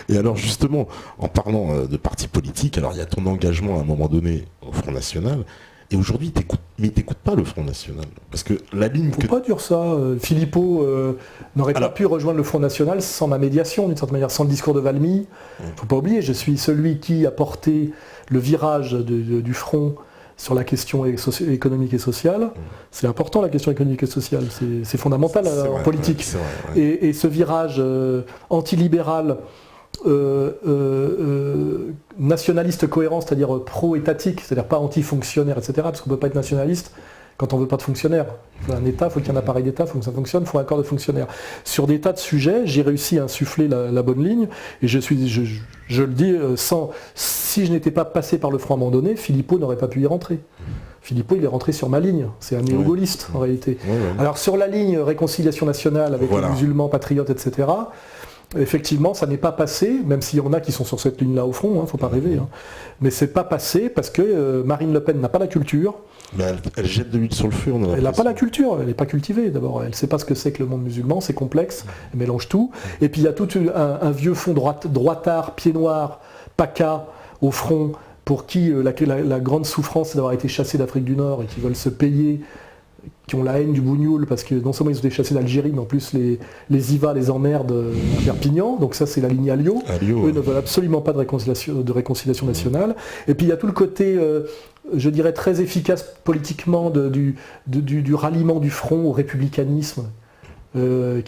Et alors justement, en parlant de parti politique, alors il y a ton engagement à un moment donné au Front National, et aujourd'hui, mais il t'écoute pas le Front National. Parce que la ligne Faut pas dire ça. Philippot n'aurait pas pu rejoindre le Front National sans ma médiation, d'une certaine manière, sans le discours de Valmy. Faut pas oublier, je suis celui qui a porté le virage du Front sur la question économique et sociale. C'est important, la question économique et sociale. C'est fondamental en politique. Vrai, ouais. Et ce virage antilibéral, nationaliste cohérent, c'est-à-dire pro-étatique, c'est-à-dire pas anti-fonctionnaire, etc., parce qu'on ne peut pas être nationaliste quand on ne veut pas de fonctionnaires. Il faut un État, il faut qu'il y ait un appareil d'État, il faut que ça fonctionne, il faut un corps de fonctionnaires. Sur des tas de sujets, j'ai réussi à insuffler la bonne ligne, et je le dis, si je n'étais pas passé par le Front à un moment donné, Philippot n'aurait pas pu y rentrer. Philippot, il est rentré sur ma ligne, c'est un néo-gaulliste en réalité. Alors sur la ligne réconciliation nationale avec les musulmans, patriotes, etc., effectivement, ça n'est pas passé, même s'il y en a qui sont sur cette ligne-là au front, faut pas rêver. Mais c'est pas passé parce que Marine Le Pen n'a pas la culture. Mais elle jette de l'huile sur le feu. Elle n'a pas la culture, elle n'est pas cultivée d'abord. Elle ne sait pas ce que c'est que le monde musulman, c'est complexe, elle mélange tout. Et puis il y a tout un vieux fond droitard, pied noir, PACA, au front, pour qui la grande souffrance c'est d'avoir été chassés d'Afrique du Nord et qui veulent se payer, qui ont la haine du bougnoul, parce que non seulement ils ont été chassés d'Algérie, mais en plus les IVA les emmerdent à Perpignan, donc ça c'est la ligne Alliot. Eux ne veulent absolument pas de réconciliation nationale. Et puis il y a tout le côté, je dirais, très efficace politiquement du ralliement du front au républicanisme, qui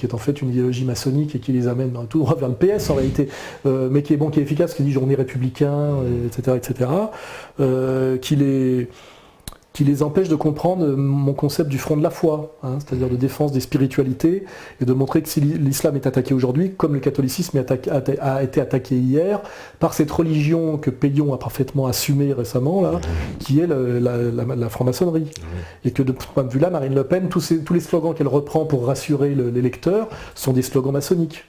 est en fait une idéologie maçonnique et qui les amène tout droit vers le PS en réalité, mais qui est efficace, qui dit on est républicain, etc., qui les empêche de comprendre mon concept du front de la foi, c'est-à-dire de défense des spiritualités, et de montrer que si l'islam est attaqué aujourd'hui, comme le catholicisme a été attaqué hier, par cette religion que Payon a parfaitement assumée récemment, là, qui est la franc-maçonnerie. Et que de ce point de vue-là, Marine Le Pen, tous les slogans qu'elle reprend pour rassurer les lecteurs sont des slogans maçonniques.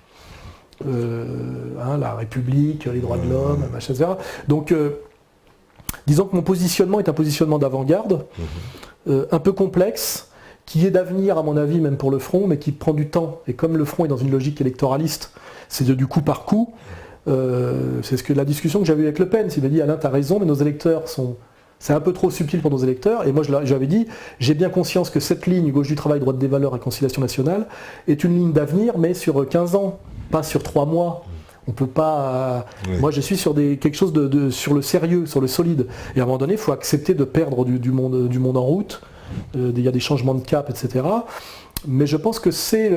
La République, les droits de l'homme, machin, etc. Donc, disons que mon positionnement est un positionnement d'avant-garde, un peu complexe, qui est d'avenir à mon avis même pour le Front, mais qui prend du temps. Et comme le Front est dans une logique électoraliste, c'est du coup par coup, c'est la discussion que j'avais eue avec Le Pen. Il m'a dit Alain, tu as raison, mais nos électeurs sont... C'est un peu trop subtil pour nos électeurs. Et moi, j'avais dit, j'ai bien conscience que cette ligne, gauche du travail, droite des valeurs, réconciliation nationale, est une ligne d'avenir, mais sur 15 ans, pas sur 3 mois. On peut pas. Moi, je suis sur quelque chose sur le sérieux, sur le solide. Et à un moment donné, il faut accepter de perdre du monde en route. Il y a des changements de cap, etc. Mais je pense que c'est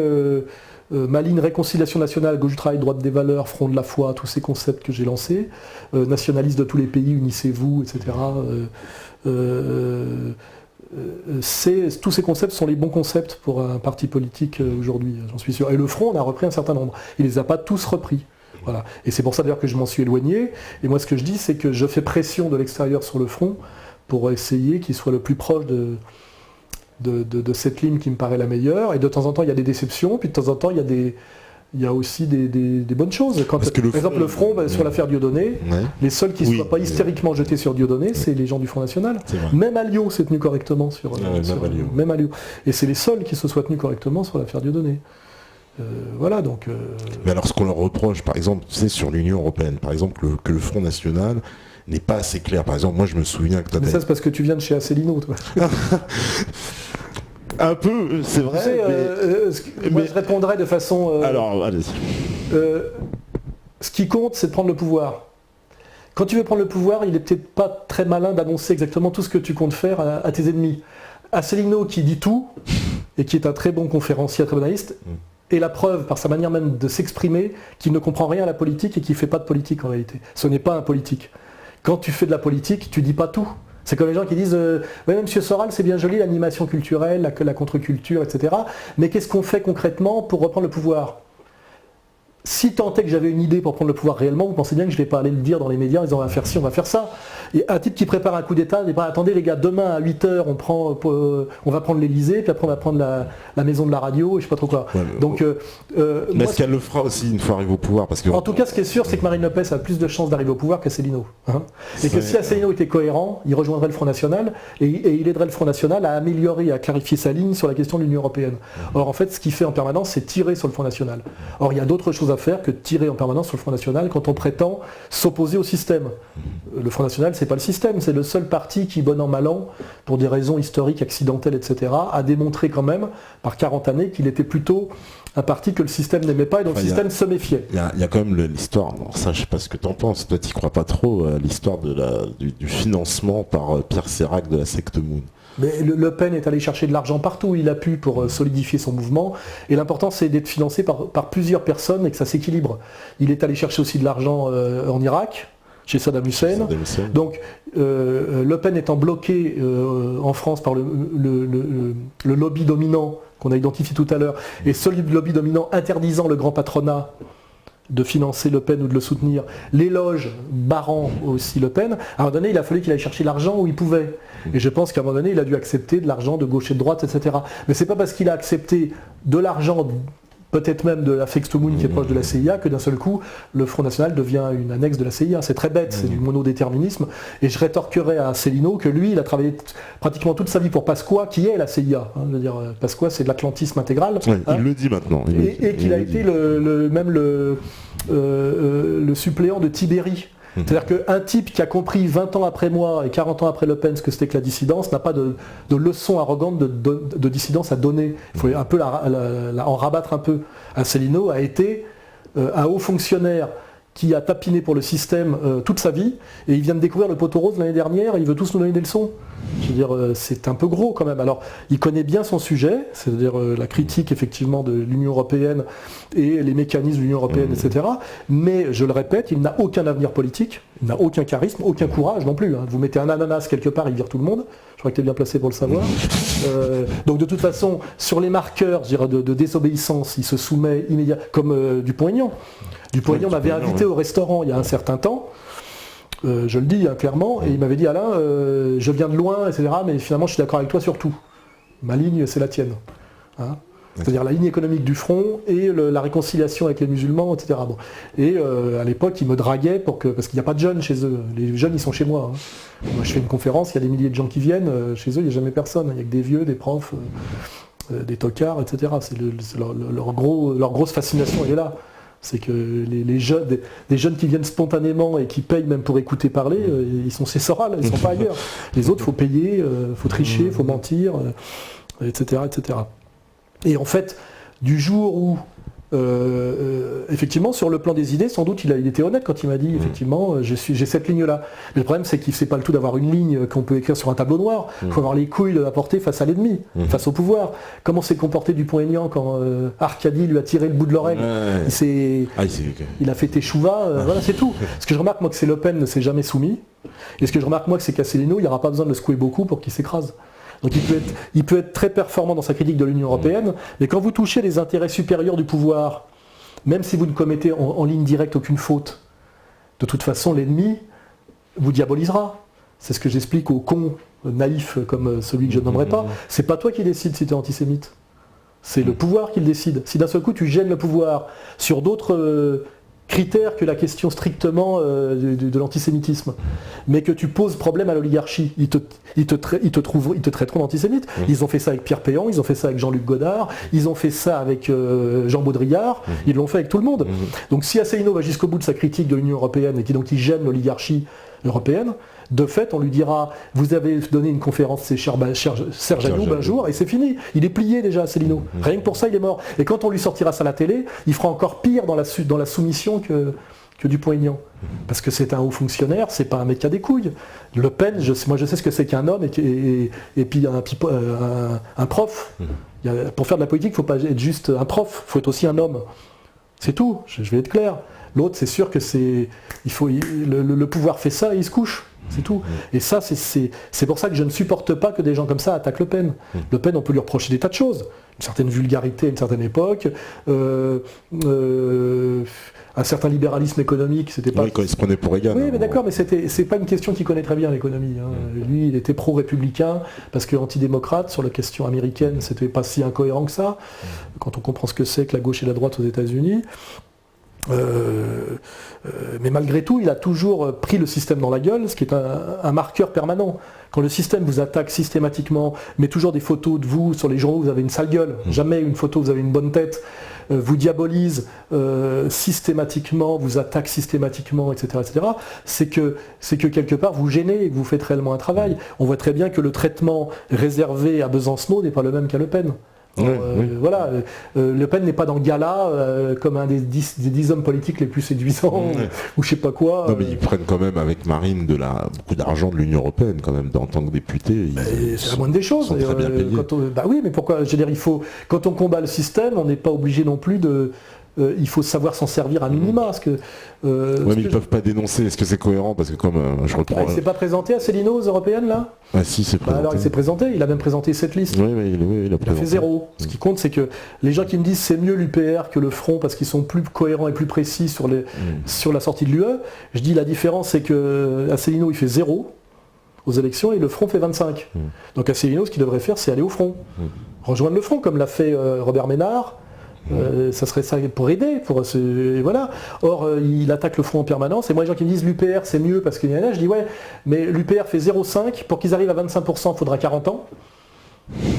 ma ligne réconciliation nationale, gauche du travail, droite des valeurs, front de la foi, tous ces concepts que j'ai lancés, nationalistes de tous les pays, unissez-vous, etc. Tous ces concepts sont les bons concepts pour un parti politique aujourd'hui, j'en suis sûr. Et le Front, on a repris un certain nombre. Il ne les a pas tous repris. Voilà. Et c'est pour ça d'ailleurs que je m'en suis éloigné. Et moi ce que je dis, c'est que je fais pression de l'extérieur sur le front pour essayer qu'il soit le plus proche de cette ligne qui me paraît la meilleure. Et de temps en temps, il y a des déceptions, puis de temps en temps, il y a aussi des bonnes choses. Par exemple, le front, sur l'affaire Dieudonné, les seuls qui ne soient pas hystériquement jetés sur Dieudonné, c'est les gens du Front National. Même Alliot s'est tenu correctement même Alliot. Et c'est les seuls qui se soient tenus correctement sur l'affaire Dieudonné. Voilà, donc... Mais alors ce qu'on leur reproche, par exemple, c'est sur l'Union Européenne, par exemple, que le Front National n'est pas assez clair. Par exemple, moi je me souviens que... Mais ça c'est parce que tu viens de chez Asselineau, toi. Un peu, c'est vrai. Tu sais, moi je répondrais de façon... Alors, allez-y. Ce qui compte, c'est de prendre le pouvoir. Quand tu veux prendre le pouvoir, il est peut-être pas très malin d'annoncer exactement tout ce que tu comptes faire à tes ennemis. Asselineau qui dit tout, et qui est un très bon conférencier, un très bon analyste, et la preuve, par sa manière même de s'exprimer, qu'il ne comprend rien à la politique et qu'il ne fait pas de politique en réalité. Ce n'est pas un politique. Quand tu fais de la politique, tu dis pas tout. C'est comme les gens qui disent oui, monsieur Soral, c'est bien joli l'animation culturelle, la contre-culture, etc. Mais qu'est-ce qu'on fait concrètement pour reprendre le pouvoir ? Si tant est que j'avais une idée pour prendre le pouvoir réellement, vous pensez bien que je ne vais pas aller le dire dans les médias en disant on va faire ci, on va faire ça. Et un type qui prépare un coup d'État, il dit attendez les gars, demain à 8h on va prendre l'Elysée, puis après on va prendre la maison de la radio, et je sais pas trop quoi. Donc, mais est-ce qu'elle le fera aussi une fois arrivée au pouvoir parce que... En tout cas, ce qui est sûr, c'est que Marine Le Pen a plus de chances d'arriver au pouvoir qu'Asselineau. Et que si Asselineau était cohérent, il rejoindrait le Front National, et il aiderait le Front National à améliorer, à clarifier sa ligne sur la question de l'Union Européenne. Or, en fait, ce qu'il fait en permanence, c'est tirer sur le Front National. Or, il y a d'autres choses à faire que de tirer en permanence sur le Front National quand on prétend s'opposer au système. Le Front National, c'est pas le système, c'est le seul parti qui, bon an mal an, pour des raisons historiques, accidentelles, etc., a démontré quand même, par 40 années, qu'il était plutôt un parti que le système n'aimait pas et dont le système se méfiait. Il y a quand même l'histoire, alors ça je sais pas ce que tu en penses, toi tu crois pas trop à l'histoire du financement par Pierre Sérac de la secte Moon. Mais Le Pen est allé chercher de l'argent partout où il a pu pour solidifier son mouvement. Et l'important, c'est d'être financé par plusieurs personnes et que ça s'équilibre. Il est allé chercher aussi de l'argent en Irak, chez Saddam Hussein. Donc, Le Pen étant bloqué en France par le lobby dominant qu'on a identifié tout à l'heure, et ce lobby dominant interdisant le grand patronat de financer Le Pen ou de le soutenir, les loges barrant aussi Le Pen, à un moment donné, il a fallu qu'il aille chercher l'argent où il pouvait. Et je pense qu'à un moment donné, il a dû accepter de l'argent de gauche et de droite, etc. Mais c'est pas parce qu'il a accepté de l'argent, peut-être même de la Secte Moon qui est proche de la CIA, que d'un seul coup, le Front National devient une annexe de la CIA. C'est très bête, c'est du monodéterminisme. Et je rétorquerai à Célineau que lui, il a travaillé pratiquement toute sa vie pour Pasqua, qui est la CIA. Je veux dire, Pasqua, c'est de l'atlantisme intégral. Ouais, il le dit maintenant. Et qu'il a été le suppléant de Tibéri. C'est-à-dire qu'un type qui a compris 20 ans après moi et 40 ans après Le Pen ce que c'était que la dissidence n'a pas de leçon arrogante de dissidence à donner. Il faut un peu en rabattre un peu. Asselineau a été un haut fonctionnaire qui a tapiné pour le système toute sa vie, et il vient de découvrir le poteau rose l'année dernière, et il veut tous nous donner des leçons. Je veux dire, c'est un peu gros quand même. Alors, il connaît bien son sujet, c'est-à-dire la critique effectivement de l'Union Européenne et les mécanismes de l'Union Européenne, etc. Mais, je le répète, il n'a aucun avenir politique, il n'a aucun charisme, aucun courage non plus. Vous mettez un ananas quelque part, il vire tout le monde. Je crois que tu es bien placé pour le savoir. Donc de toute façon, sur les marqueurs je dirais, de désobéissance, il se soumet immédiatement, comme Dupont-Aignan. Dupont-Aignan m'avait invité au restaurant il y a un certain temps, je le dis clairement, et il m'avait dit « Alain, je viens de loin, etc., mais finalement je suis d'accord avec toi sur tout. Ma ligne, c'est la tienne. Hein ?» C'est-à-dire la ligne économique du front et la réconciliation avec les musulmans, etc. Bon. Et à l'époque, ils me draguaient parce qu'il n'y a pas de jeunes chez eux. Les jeunes, ils sont chez moi. Moi, je fais une conférence, il y a des milliers de gens qui viennent. Chez eux, il n'y a jamais personne. Il n'y a que des vieux, des profs, des tocards, etc. C'est leur grosse fascination, elle est là. C'est que les jeunes, des jeunes qui viennent spontanément et qui payent même pour écouter parler, ils sont cessorales, ils ne sont pas ailleurs. Les autres, il faut payer, il faut tricher, il faut mentir, etc., etc. Et en fait, du jour où, effectivement, sur le plan des idées, sans doute, il était honnête quand il m'a dit, effectivement, j'ai cette ligne-là. Mais le problème, c'est qu'il ne sait pas le tout d'avoir une ligne qu'on peut écrire sur un tableau noir. Il faut avoir les couilles de la porter face à l'ennemi, face au pouvoir. Comment s'est comporté Dupont-Aignan quand Arcadie lui a tiré le bout de l'oreille? Il a fait Teshuva, voilà, c'est tout. Ce que je remarque, moi, que c'est Le Pen ne s'est jamais soumis. Et ce que je remarque, moi, que c'est qu'Asselineau, il n'y aura pas besoin de le secouer beaucoup pour qu'il s'écrase. Donc il peut être très performant dans sa critique de l'Union Européenne, mais quand vous touchez les intérêts supérieurs du pouvoir, même si vous ne commettez en ligne directe aucune faute, de toute façon l'ennemi vous diabolisera. C'est ce que j'explique aux cons naïfs comme celui que je nommerai pas. C'est pas toi qui décides si tu es antisémite. C'est le pouvoir qui le décide. Si d'un seul coup tu gênes le pouvoir sur d'autres critères que la question strictement de l'antisémitisme, mais que tu poses problème à l'oligarchie, ils te traiteront d'antisémite. Ils ont fait ça avec Pierre Péan, ils ont fait ça avec Jean-Luc Godard, ils ont fait ça avec Jean Baudrillard, ils l'ont fait avec tout le monde. Donc si Asselineau va jusqu'au bout de sa critique de l'Union Européenne et qui donc il gêne l'oligarchie européenne, de fait, on lui dira « Vous avez donné une conférence, c'est Serge Ayoub un jour, et c'est fini. Il est plié déjà, Asselineau. Rien que pour ça, il est mort. Et quand on lui sortira ça à la télé, il fera encore pire dans la soumission que Dupont-Aignan. Parce que c'est un haut fonctionnaire, c'est pas un mec qui a des couilles. Le Pen, moi je sais ce que c'est qu'un homme et puis un prof. Pour faire de la politique, il ne faut pas être juste un prof, il faut être aussi un homme. C'est tout, je vais être clair. L'autre, c'est sûr que le pouvoir fait ça et il se couche. C'est tout. Et ça, c'est pour ça que je ne supporte pas que des gens comme ça attaquent Le Pen. Le Pen, on peut lui reprocher des tas de choses. Une certaine vulgarité à une certaine époque, un certain libéralisme économique, c'était pas... Oui, quand il se prenait pour Reagan. Oui, mais d'accord, mais c'est pas une question qu'il connaît très bien, l'économie. Lui, il était pro-républicain, parce que antidémocrate, sur la question américaine, c'était pas si incohérent que ça, quand on comprend ce que c'est que la gauche et la droite aux États-Unis. Mais malgré tout, il a toujours pris le système dans la gueule, ce qui est un marqueur permanent. Quand le système vous attaque systématiquement, met toujours des photos de vous sur les journaux, vous avez une sale gueule, jamais une photo, vous avez une bonne tête. vous diabolise systématiquement, vous attaque systématiquement, etc., c'est que quelque part vous gênez et que vous faites réellement un travail. On voit très bien que le traitement réservé à Besancenot n'est pas le même qu'à Le Pen. Voilà, Le Pen n'est pas dans le gala comme un des 10 hommes politiques les plus séduisants ou je sais pas quoi. Non mais ils prennent quand même avec Marine beaucoup d'argent de l'Union Européenne quand même en tant que député. C'est la moindre des choses. Très bien payés. Oui, mais pourquoi? Je veux dire, quand on combat le système, on n'est pas obligé non plus de. Il faut savoir s'en servir à minima. Parce que, mais ils ne peuvent pas dénoncer. Est-ce que c'est cohérent? Parce que comme je reprends... il ne s'est pas présenté à Céline aux européennes, là? Ah si, c'est présenté. Alors il s'est présenté, il a même présenté cette liste. Oui, il a fait 0. Ce qui compte, c'est que les gens qui me disent c'est mieux l'UPR que le Front parce qu'ils sont plus cohérents et plus précis sur la sortie de l'UE, je dis la différence, c'est que Asselineau, il fait 0 aux élections et le Front fait 25. Donc Asselineau, ce qu'il devrait faire, c'est aller au Front. Rejoindre le Front, comme l'a fait Robert Ménard. Ça serait ça pour aider, voilà. Or, il attaque le Front en permanence, et moi les gens qui me disent l'UPR c'est mieux parce qu'il y en a, je dis ouais, mais l'UPR fait 0,5, pour qu'ils arrivent à 25%, il faudra 40 ans.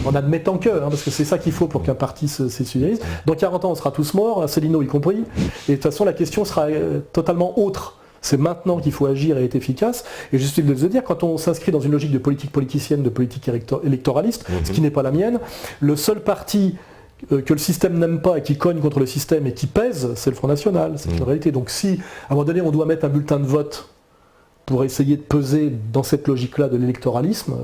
En admettant que, parce que c'est ça qu'il faut pour qu'un parti s'unionise. Dans 40 ans, on sera tous morts, Asselineau y compris, et de toute façon la question sera totalement autre. C'est maintenant qu'il faut agir et être efficace. Et je suis de dire, quand on s'inscrit dans une logique de politique politicienne, de politique électoraliste, ce qui n'est pas la mienne, le seul parti que le système n'aime pas et qui cogne contre le système et qui pèse, c'est le Front National, c'est une réalité. Donc si, à un moment donné, on doit mettre un bulletin de vote pour essayer de peser dans cette logique-là de l'électoralisme,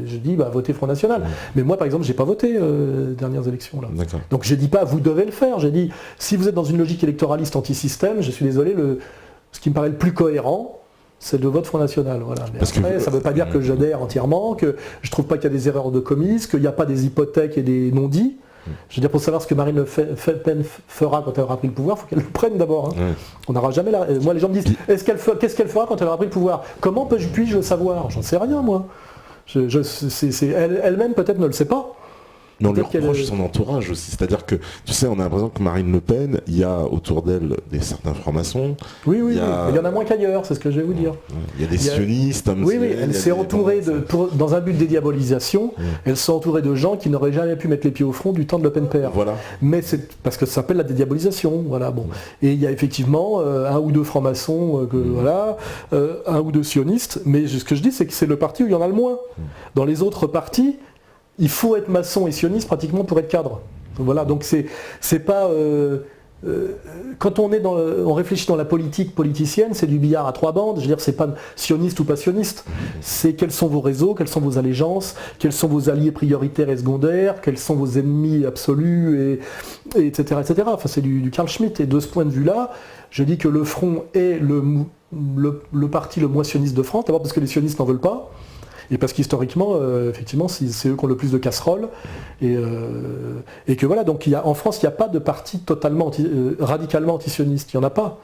je dis, votez Front National. Mais moi, par exemple, j'ai pas voté les dernières élections. Là. Donc je dis pas, vous devez le faire. J'ai dit, si vous êtes dans une logique électoraliste anti-système, je suis désolé, ce qui me paraît le plus cohérent, c'est le vote Front National. Voilà. Mais après, ça ne veut pas dire que j'adhère entièrement, que je ne trouve pas qu'il y a des erreurs de commises, qu'il n'y a pas des hypothèques et des non-dits. Je veux dire, pour savoir ce que Marine Le Pen fera quand elle aura pris le pouvoir, il faut qu'elle le prenne d'abord. On n'aura jamais la... Moi, les gens me disent, qu'est-ce qu'elle fera quand elle aura pris le pouvoir? Comment puis-je le savoir? J'en sais rien, moi. Elle-même, peut-être, ne le sait pas. Mais on lui reproche son entourage aussi, c'est-à-dire que, tu sais, on a l'impression que Marine Le Pen, il y a autour d'elle certains francs-maçons. Oui, il y en a moins qu'ailleurs, c'est ce que je vais vous dire. Il y a des sionistes. Elle s'est entourée, dans un but de dédiabolisation, elle s'est entourée de gens qui n'auraient jamais pu mettre les pieds au front du temps de Le Pen père. Voilà. Mais c'est parce que ça s'appelle la dédiabolisation. Voilà, bon. Et il y a effectivement un ou deux francs-maçons, un ou deux sionistes, mais ce que je dis, c'est que c'est le parti où il y en a le moins. Dans les autres partis, il faut être maçon et sioniste pratiquement pour être cadre. Voilà, donc c'est pas... quand on réfléchit dans la politique politicienne, c'est du billard à 3 bandes. Je veux dire, c'est pas sioniste ou pas sioniste. C'est quels sont vos réseaux, quelles sont vos allégeances, quels sont vos alliés prioritaires et secondaires, quels sont vos ennemis absolus, etc., etc. Enfin, c'est du Carl Schmitt. Et de ce point de vue-là, je dis que le Front est le parti le moins sioniste de France. D'abord parce que les sionistes n'en veulent pas. Et parce qu'historiquement, effectivement, c'est eux qui ont le plus de casseroles. Et que voilà, donc en France, il n'y a pas de parti totalement radicalement antisioniste. Il n'y en a pas.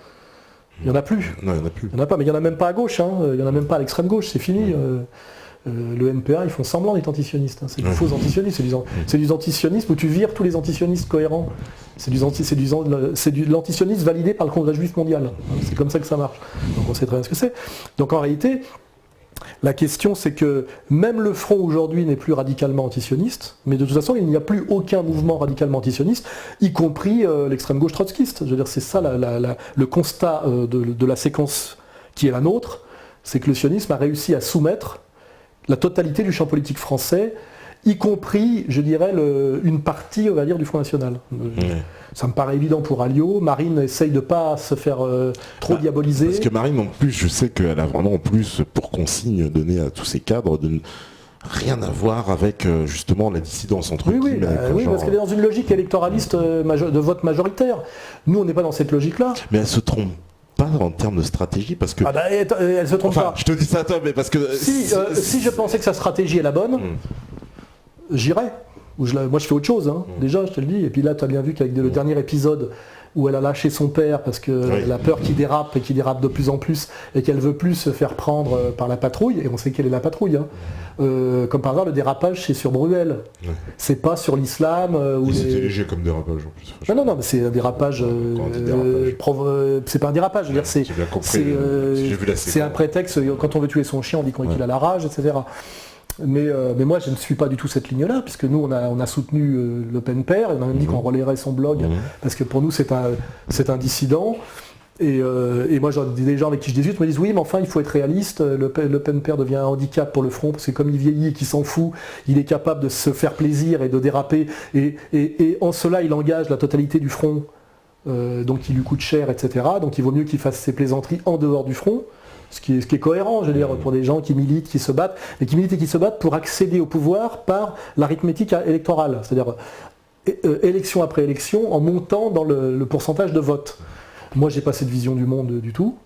Il n'y en a plus. Non, il n'y en a plus. Il n'y en a pas, mais il n'y en a même pas à gauche. Il n'y en a même pas à l'extrême gauche, c'est fini. Le NPA, ils font semblant d'être antisionistes. C'est du faux antisionisme. C'est du antisionisme où tu vires tous les antisionistes cohérents. C'est de l'antisionisme validé par le Congrès juif mondial. C'est comme ça que ça marche. Donc on sait très bien ce que c'est. Donc en réalité... La question, c'est que même le Front aujourd'hui n'est plus radicalement antisioniste, mais de toute façon, il n'y a plus aucun mouvement radicalement antisioniste, y compris l'extrême gauche trotskiste. Je veux dire, c'est ça le constat de la séquence qui est la nôtre, c'est que le sionisme a réussi à soumettre la totalité du champ politique français, y compris, je dirais, une partie, on va dire, du Front National. Ça me paraît évident pour Alliot. Marine essaye de ne pas se faire trop diaboliser. Parce que Marine, en plus, je sais qu'elle a vraiment en plus pour consigne donné à tous ses cadres de rien à voir avec justement la dissidence entre guillemets. Oui, parce qu'elle est dans une logique électoraliste de vote majoritaire. Nous, on n'est pas dans cette logique-là. Mais elle se trompe pas en termes de stratégie parce que... elle se trompe pas. Je te dis ça à toi, mais parce que... Si je pensais que sa stratégie est la bonne, j'irais. Moi je fais autre chose, déjà je te le dis, et puis là tu as bien vu qu'avec le dernier épisode où elle a lâché son père parce qu'elle a peur qu'il dérape et qu'il dérape de plus en plus et qu'elle veut plus se faire prendre par la patrouille, et on sait quelle est la patrouille, comme par hasard le dérapage c'est sur Bruel, c'est pas sur l'islam. C'était léger comme dérapage en plus. Non, mais c'est un dérapage, c'est pas un dérapage, je veux dire, c'est un prétexte, quand on veut tuer son chien on dit qu'il a la rage, etc. Mais moi, je ne suis pas du tout cette ligne-là, puisque nous, on a soutenu Le Pen Père, et on a même dit qu'on relayerait son blog, parce que pour nous, c'est un dissident. Et moi, des gens avec qui je discute me disent oui, mais enfin, il faut être réaliste. Le Pen Père devient un handicap pour le front, parce que comme il vieillit et qu'il s'en fout, il est capable de se faire plaisir et de déraper. Et en cela, il engage la totalité du front, donc il lui coûte cher, etc. Donc il vaut mieux qu'il fasse ses plaisanteries en dehors du front. Ce qui est cohérent, je veux dire, pour des gens qui militent, qui se battent, et qui militent et qui se battent pour accéder au pouvoir par l'arithmétique électorale, c'est-à-dire élection après élection, en montant dans le pourcentage de vote. Moi, j'ai pas cette vision du monde du tout.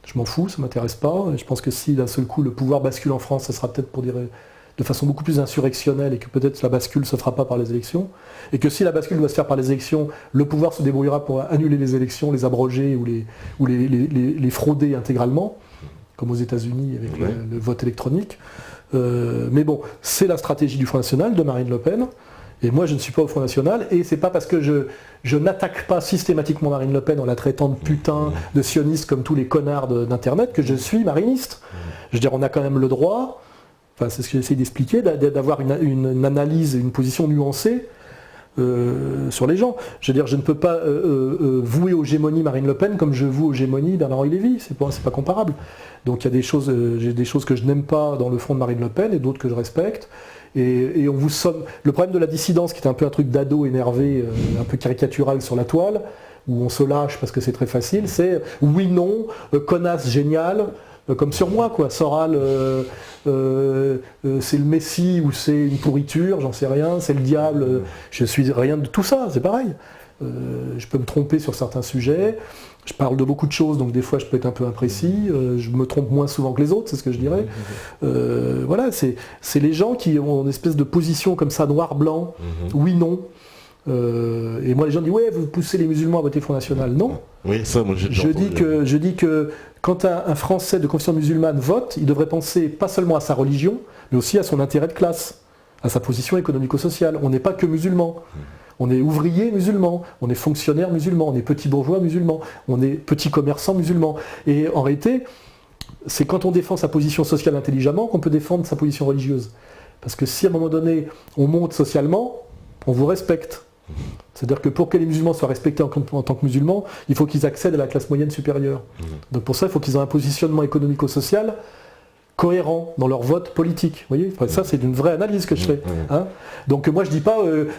Je m'en fous, ça m'intéresse pas. Je pense que si d'un seul coup le pouvoir bascule en France, ça sera peut-être pour dire de façon beaucoup plus insurrectionnelle, et que peut-être la bascule se fera pas par les élections, et que si la bascule doit se faire par les élections, le pouvoir se débrouillera pour annuler les élections, les abroger ou les frauder intégralement, comme aux États-Unis avec le vote électronique. Mais bon, c'est la stratégie du Front National, de Marine Le Pen. Et moi, je ne suis pas au Front National, et c'est pas parce que je n'attaque pas systématiquement Marine Le Pen en la traitant de putain, de sioniste comme tous les connards d'Internet, que je suis mariniste. Je veux dire, on a quand même le droit, enfin c'est ce que j'essaie d'expliquer, d'avoir une analyse, une position nuancée sur les gens. Je veux dire, je ne peux pas vouer aux gémonies Marine Le Pen comme je voue aux gémonies Bernard-Henri Lévy, c'est pas comparable. Donc il y a des choses, j'ai des choses que je n'aime pas dans le front de Marine Le Pen et d'autres que je respecte. Et on vous somme. Le problème de la dissidence, qui est un peu un truc d'ado énervé, un peu caricatural sur la toile, où on se lâche parce que c'est très facile, c'est oui, non, connasse, génial, comme sur moi, quoi. Soral, c'est le Messie ou c'est une pourriture, j'en sais rien, c'est le diable, je suis rien de tout ça, c'est pareil. Je peux me tromper sur certains sujets, je parle de beaucoup de choses, donc des fois je peux être un peu imprécis, je me trompe moins souvent que les autres, c'est ce que je dirais. Voilà, c'est les gens qui ont une espèce de position comme ça, noir-blanc, oui, non. Et moi les gens disent ouais, vous poussez les musulmans à voter Front National. Non. Oui, ça, moi, je dis que quand un Français de confession musulmane vote, il devrait penser pas seulement à sa religion, mais aussi à son intérêt de classe, à sa position économico-sociale. On n'est pas que musulman. On est ouvrier musulman, on est fonctionnaire musulman, on est petit bourgeois musulman, on est petit commerçant musulman. Et en réalité, c'est quand on défend sa position sociale intelligemment qu'on peut défendre sa position religieuse. Parce que si à un moment donné, on monte socialement, on vous respecte. C'est-à-dire que pour que les musulmans soient respectés en tant que musulmans, il faut qu'ils accèdent à la classe moyenne supérieure. Donc pour ça, il faut qu'ils aient un positionnement économico-social cohérent dans leur vote politique. Vous voyez, enfin, ça c'est une vraie analyse que je fais. Hein. Donc moi je dis pas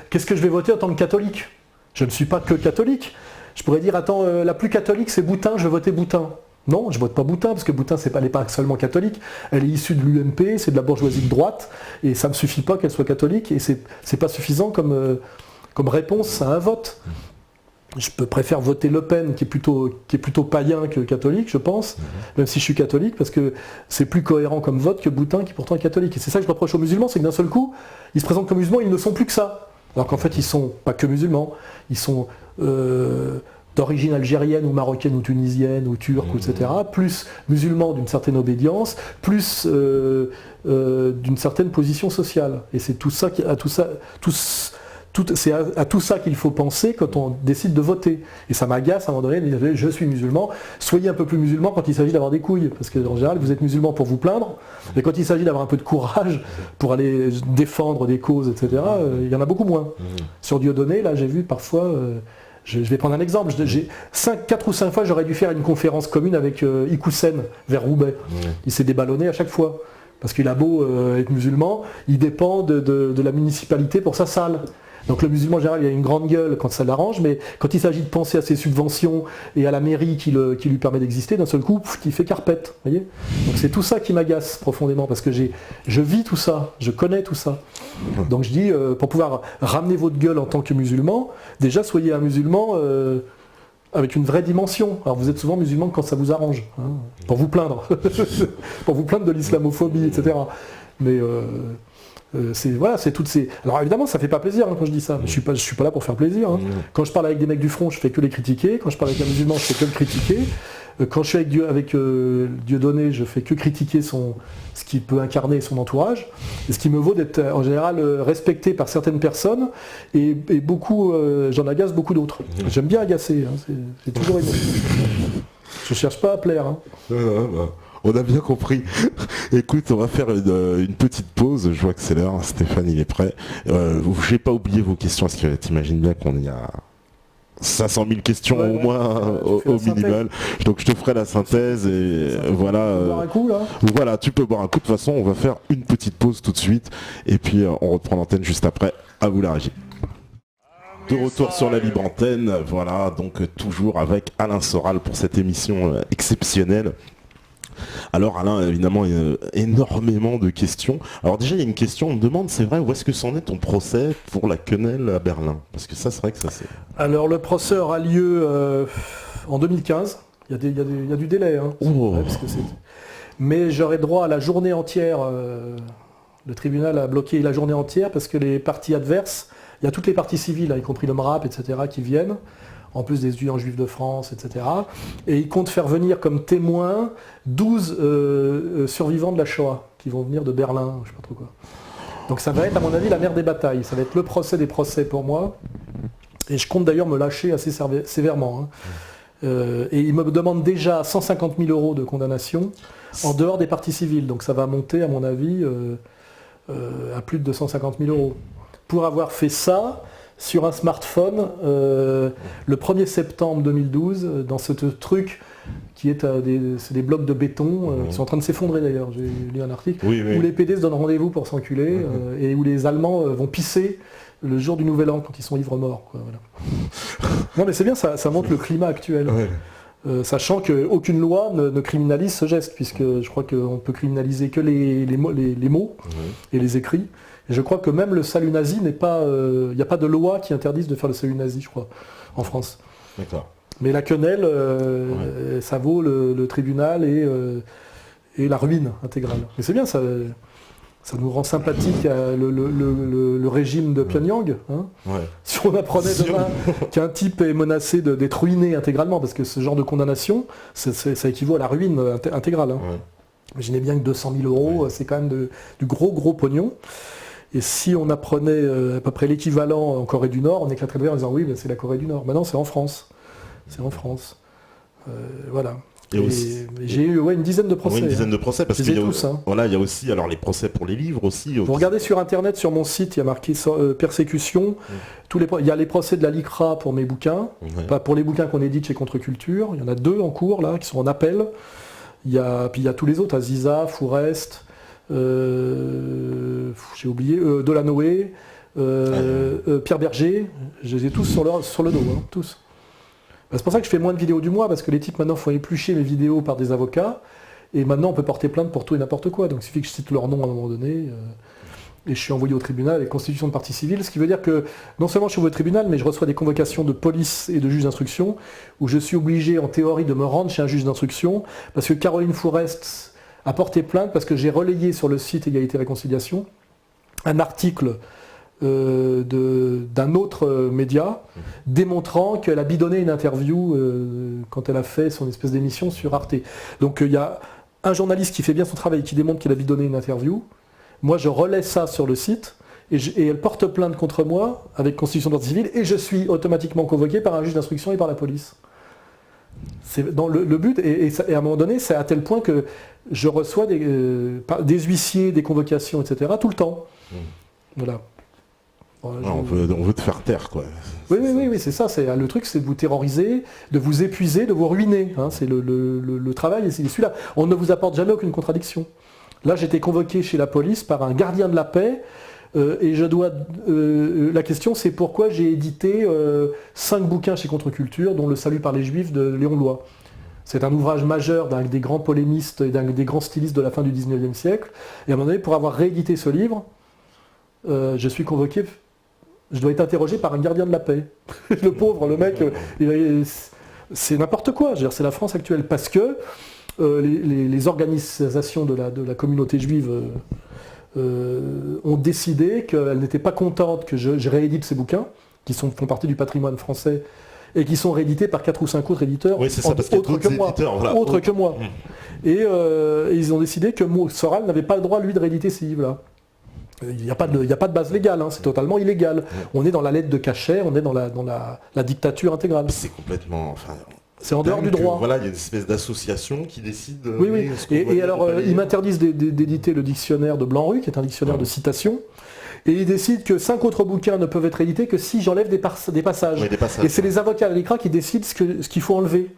qu'est-ce que je vais voter en tant que catholique. Je ne suis pas que catholique. Je pourrais dire attends, la plus catholique c'est Boutin, je vais voter Boutin. Non, je vote pas Boutin, parce que Boutin elle n'est pas seulement catholique, elle est issue de l'UMP, c'est de la bourgeoisie de droite, et ça ne me suffit pas qu'elle soit catholique, et c'est pas suffisant comme réponse à un vote. Je préfère voter Le Pen, qui est plutôt païen que catholique, je pense, même si je suis catholique, parce que c'est plus cohérent comme vote que Boutin, qui pourtant est catholique. Et c'est ça que je reproche aux musulmans, c'est que d'un seul coup, ils se présentent comme musulmans, ils ne sont plus que ça. Alors qu'en fait, ils sont pas que musulmans, ils sont d'origine algérienne ou marocaine ou tunisienne ou turque, etc., plus musulmans d'une certaine obédience, plus d'une certaine position sociale. Et c'est c'est à tout ça qu'il faut penser quand on décide de voter. Et ça m'agace à un moment donné de dire je suis musulman, soyez un peu plus musulman quand il s'agit d'avoir des couilles, parce qu'en général vous êtes musulman pour vous plaindre, mais quand il s'agit d'avoir un peu de courage pour aller défendre des causes, etc., il y en a beaucoup moins. Sur Dieudonné, là j'ai vu parfois, je vais prendre un exemple, 4 ou 5 fois j'aurais dû faire une conférence commune avec Ikoussen vers Roubaix. Il s'est déballonné à chaque fois. Parce qu'il a beau être musulman, il dépend de la municipalité pour sa salle. Donc le musulman en général il a une grande gueule quand ça l'arrange, mais quand il s'agit de penser à ses subventions et à la mairie qui lui permet d'exister, d'un seul coup, il fait carpette. Voyez. Donc c'est tout ça qui m'agace profondément, parce que je vis tout ça, je connais tout ça. Donc je dis, pour pouvoir ramener votre gueule en tant que musulman, déjà soyez un musulman avec une vraie dimension. Alors vous êtes souvent musulman quand ça vous arrange, hein, pour vous plaindre. Pour vous plaindre de l'islamophobie, etc. Mais c'est toutes ces. Alors évidemment, ça fait pas plaisir quand je dis ça. Je suis pas là pour faire plaisir. Hein. Quand je parle avec des mecs du front, je fais que les critiquer. Quand je parle avec un musulman, je fais que le critiquer. Quand je suis avec Dieudonné, je fais que critiquer ce qui peut incarner son entourage. Et ce qui me vaut d'être en général respecté par certaines personnes et beaucoup, j'en agace beaucoup d'autres. J'aime bien agacer. Hein. C'est toujours aimé. Je cherche pas à plaire. Hein. On a bien compris. Écoute, on va faire une petite pause. Je vois que c'est l'heure. Stéphane, il est prêt. J'ai pas oublié vos questions, parce que t'imagines bien qu'on y a 500 000 questions au moins, au minimal. Donc je te ferai la synthèse et voilà. Tu peux boire un coup, là ? Voilà, tu peux boire un coup. De toute façon, on va faire une petite pause tout de suite. Et puis on reprend l'antenne juste après. À vous la régie. De retour sur la libre antenne, voilà, donc toujours avec Alain Soral pour cette émission exceptionnelle. Alors Alain, évidemment, il y a énormément de questions. Alors déjà, il y a une question, on me demande, c'est vrai, où est-ce que c'en est ton procès pour la quenelle à Berlin? Parce que ça, c'est vrai que ça c'est... Alors le procès aura lieu en 2015. Il y a du délai. Hein. Oh. Ouais, mais j'aurai droit à la journée entière. Le tribunal a bloqué la journée entière parce que les parties adverses, il y a toutes les parties civiles, y compris le MRAP, etc., qui viennent, en plus des étudiants juifs de France, etc. Et ils comptent faire venir comme témoins 12 survivants de la Shoah, qui vont venir de Berlin, je ne sais pas trop quoi. Donc ça va être, à mon avis, la mère des batailles. Ça va être le procès des procès pour moi. Et je compte d'ailleurs me lâcher assez sévèrement. Hein. Et ils me demandent déjà 150 000 € de condamnation en dehors des parties civiles. Donc ça va monter, à mon avis, à plus de 250 000 €. Pour avoir fait ça sur un smartphone le 1er septembre 2012, dans ce truc qui est c'est des blocs de béton qui sont en train de s'effondrer d'ailleurs, j'ai lu un article, où les PD se donnent rendez-vous pour s'enculer et où les Allemands vont pisser le jour du Nouvel An quand ils sont ivres morts. Quoi, voilà. Non mais c'est bien, ça montre le climat actuel. Ouais. Sachant qu'aucune loi ne criminalise ce geste, puisque je crois qu'on peut criminaliser que les mots et les écrits. Et je crois que même le salut nazi n'est pas... Il n'y a pas de loi qui interdise de faire le salut nazi, je crois, en France. D'accord. Mais la quenelle, ça vaut le tribunal et la ruine intégrale. Mais c'est bien, ça nous rend sympathique le régime de Pyongyang. Hein. Ouais. Si on apprenait demain qu'un type est menacé d'être ruiné intégralement, parce que ce genre de condamnation, ça équivaut à la ruine intégrale. Hein. Ouais. Imaginez bien que 200 000 €, c'est quand même du gros pognon. Et si on apprenait à peu près l'équivalent en Corée du Nord, on éclaterait de rire en disant oui, ben c'est la Corée du Nord. Maintenant, c'est en France. C'est en France. Voilà. Et j'ai eu une dizaine de procès. Une dizaine de procès, parce qu'il y a tous, hein. Voilà, il y a aussi alors, les procès pour les livres aussi. Vous regardez sur Internet, sur mon site, il y a marqué persécution. Il y a les procès de la LICRA pour mes bouquins, pas pour les bouquins qu'on édite chez Contre-Culture. Il y en a 2 en cours, là, qui sont en appel. Puis il y a tous les autres, Aziza, Fourest, j'ai oublié, Delanoë, Pierre Berger, je les ai tous sur le dos, hein, tous. C'est pour ça que je fais moins de vidéos du mois, parce que les types maintenant font éplucher mes vidéos par des avocats, et maintenant on peut porter plainte pour tout et n'importe quoi, donc il suffit que je cite leur nom à un moment donné, et je suis envoyé au tribunal avec constitution de partie civile, ce qui veut dire que non seulement je suis envoyé au tribunal, mais je reçois des convocations de police et de juge d'instruction, où je suis obligé en théorie de me rendre chez un juge d'instruction, parce que Caroline Fourest a porté plainte, parce que j'ai relayé sur le site Égalité et Réconciliation un article d'un autre média démontrant qu'elle a bidonné une interview quand elle a fait son espèce d'émission sur Arte. Donc il y a un journaliste qui fait bien son travail, qui démontre qu'il a bidonné une interview. Moi je relais ça sur le site et elle porte plainte contre moi avec constitution de partie civile et je suis automatiquement convoqué par un juge d'instruction et par la police. C'est dans le but, et à un moment donné, c'est à tel point que je reçois des huissiers, des convocations, etc. tout le temps. Voilà. On veut te faire taire, quoi. Oui, c'est ça. Le truc, c'est de vous terroriser, de vous épuiser, de vous ruiner. Hein, c'est le travail, et c'est celui-là. On ne vous apporte jamais aucune contradiction. Là, j'ai été convoqué chez la police par un gardien de la paix, et je dois. La question, c'est pourquoi j'ai édité 5 bouquins chez Contre-Culture, dont Le Salut par les Juifs de Léon Bloy. C'est un ouvrage majeur d'un des grands polémistes et d'un des grands stylistes de la fin du 19e siècle. Et à un moment donné, pour avoir réédité ce livre, je suis convoqué. Je dois être interrogé par un gardien de la paix. Le pauvre, le mec, c'est n'importe quoi. C'est la France actuelle. Parce que les organisations de la communauté juive ont décidé qu'elles n'étaient pas contentes que je réédite ces bouquins, qui font partie du patrimoine français, et qui sont réédités par 4 ou 5 autres éditeurs, autres que moi. Et ils ont décidé que Soral n'avait pas le droit, lui, de rééditer ces livres-là. Il n'y a pas de base légale, hein, c'est totalement illégal. On est dans la lettre de cachet, on est dans la dictature intégrale. C'est complètement... C'est en dehors du droit. Voilà, il y a une espèce d'association qui décide... Oui, oui. Et alors, ils m'interdisent d'éditer le dictionnaire de Blanc-Rue, qui est un dictionnaire de citations. Et ils décident que 5 autres bouquins ne peuvent être édités que si j'enlève des passages. Oui, des passages. Et c'est les avocats à l'ICRA qui décident ce qu'il faut enlever.